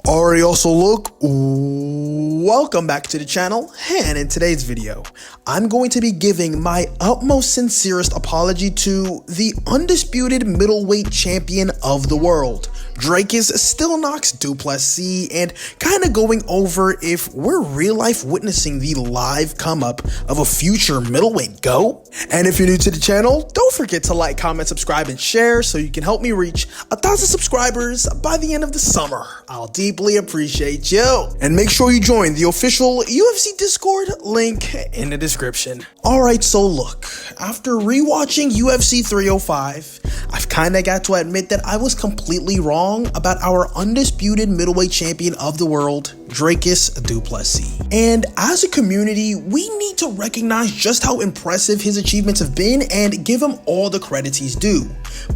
Alright, also look, welcome back to the channel, and in today's video, I'm going to be giving my utmost sincerest apology to the undisputed middleweight champion of the world, Dricus Du Plesis, and kinda going over if we're real life witnessing the live come up of a future middleweight GOAT. And if you're new to the channel, don't forget to like, comment, subscribe, and share so you can help me reach 1,000 subscribers by the end of the summer. I'll deeply appreciate you. And make sure you join the official UFC Discord, link in the description. Alright, so look, after rewatching UFC 305, I've kinda got to admit that I was completely wrong about our undisputed middleweight champion of the world, Dricus Du Plesis. And as a community, we need to recognize just how impressive his achievements have been and give him all the credits he's due.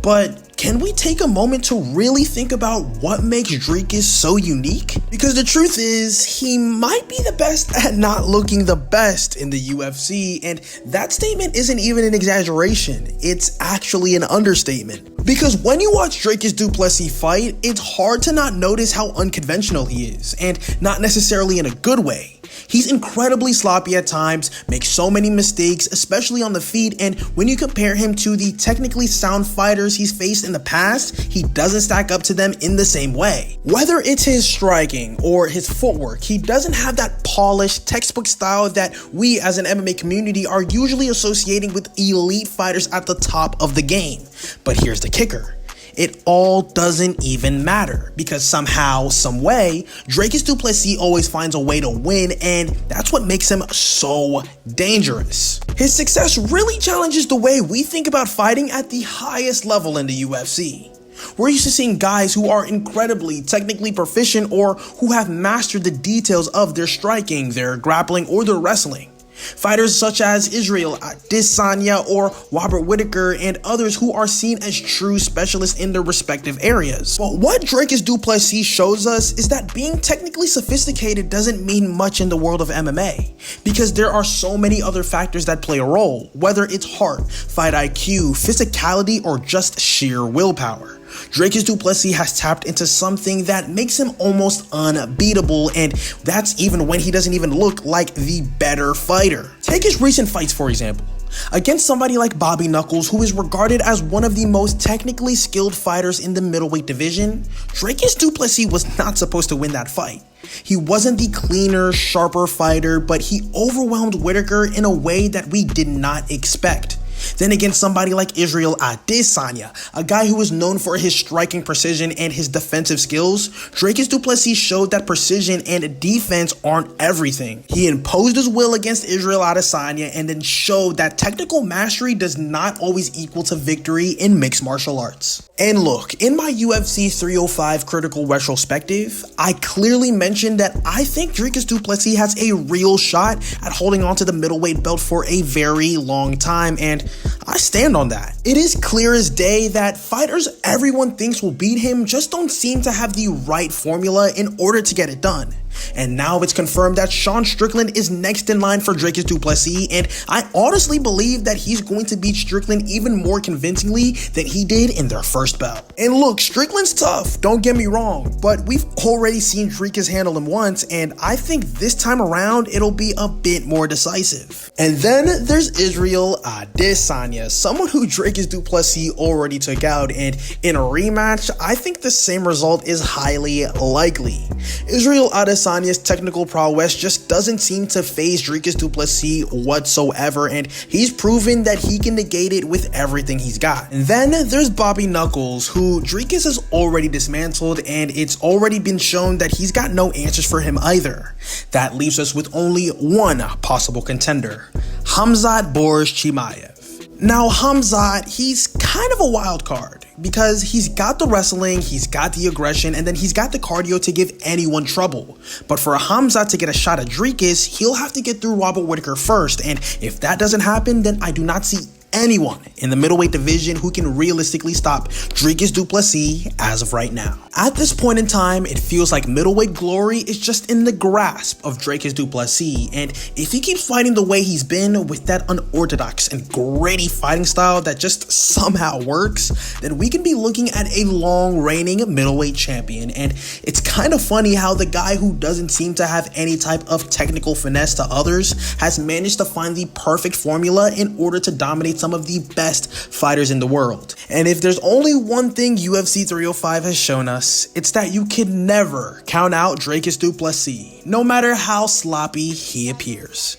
But can we take a moment to really think about what makes Dricus so unique? Because the truth is, he might be the best at not looking the best in the UFC, and that statement isn't even an exaggeration, it's actually an understatement. Because when you watch Dricus Du Plesis fight, it's hard to not notice how unconventional he is, and not necessarily in a good way. He's incredibly sloppy at times, makes so many mistakes, especially on the feet, and when you compare him to the technically sound fighters he's faced in the past, he doesn't stack up to them in the same way. Whether it's his striking or his footwork, he doesn't have that polished, textbook style that we as an MMA community are usually associating with elite fighters at the top of the game. But here's the kicker. It all doesn't even matter, because somehow, some way, Dricus Du Plesis always finds a way to win, and that's what makes him so dangerous. His success really challenges the way we think about fighting at the highest level in the UFC. We're used to seeing guys who are incredibly technically proficient or who have mastered the details of their striking, their grappling, or their wrestling. Fighters such as Israel Adesanya or Robert Whittaker and others who are seen as true specialists in their respective areas. But what Dricus Du Plesis shows us is that being technically sophisticated doesn't mean much in the world of MMA, because there are so many other factors that play a role, whether it's heart, fight IQ, physicality, or just sheer willpower. Dricus Du Plesis has tapped into something that makes him almost unbeatable, and that's even when he doesn't even look like the better fighter. Take his recent fights, for example. Against somebody like Bobby Knuckles, who is regarded as one of the most technically skilled fighters in the middleweight division, Dricus Du Plesis was not supposed to win that fight. He wasn't the cleaner, sharper fighter, but he overwhelmed Whittaker in a way that we did not expect. Then against somebody like Israel Adesanya, a guy who is known for his striking precision and his defensive skills, Dricus Du Plesis showed that precision and defense aren't everything. He imposed his will against Israel Adesanya and then showed that technical mastery does not always equal to victory in mixed martial arts. And look, in my UFC 305 critical retrospective, I clearly mentioned that I think Dricus Du Plesis has a real shot at holding on to the middleweight belt for a very long time, and I stand on that. It is clear as day that fighters everyone thinks will beat him just don't seem to have the right formula in order to get it done. And now it's confirmed that Sean Strickland is next in line for Dricus Du Plesis, and I honestly believe that he's going to beat Strickland even more convincingly than he did in their first bout. And look, Strickland's tough, don't get me wrong, but we've already seen Dricus handle him once, and I think this time around it'll be a bit more decisive. And then there's Israel Adesanya, someone who Dricus Du Plesis already took out, and in a rematch, I think the same result is highly likely. Israel Adesanya's technical prowess just doesn't seem to faze Dricus Du Plesis whatsoever, and he's proven that he can negate it with everything he's got. And then there's Bobby Knuckles, who Dricus has already dismantled, and it's already been shown that he's got no answers for him either. That leaves us with only one possible contender, Khamzat Chimaev. Now Khamzat, he's kind of a wild card because he's got the wrestling, he's got the aggression, and then he's got the cardio to give anyone trouble. But for Khamzat to get a shot at Dricus, he'll have to get through Robert Whittaker first, and if that doesn't happen, then I do not see anyone in the middleweight division who can realistically stop Dricus Du Plesis as of right now. At this point in time, it feels like middleweight glory is just in the grasp of Dricus Du Plesis, and if he keeps fighting the way he's been with that unorthodox and gritty fighting style that just somehow works, then we can be looking at a long reigning middleweight champion. And it's kind of funny how the guy who doesn't seem to have any type of technical finesse to others has managed to find the perfect formula in order to dominate some of the best fighters in the world. And if there's only one thing UFC 305 has shown us, it's that you can never count out Dricus Du Plesis, no matter how sloppy he appears.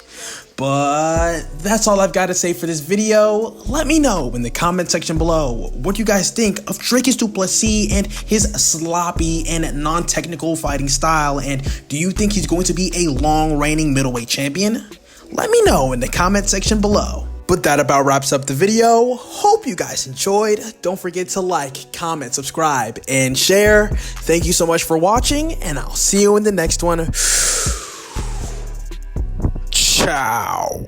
But that's all I've got to say for this video. Let me know in the comment section below what you guys think of Dricus Du Plesis and his sloppy and non-technical fighting style, and do you think he's going to be a long reigning middleweight champion? Let me know in the comment section below. But that about wraps up the video. Hope you guys enjoyed. Don't forget to like, comment, subscribe, and share. Thank you so much for watching, and I'll see you in the next one. Ciao.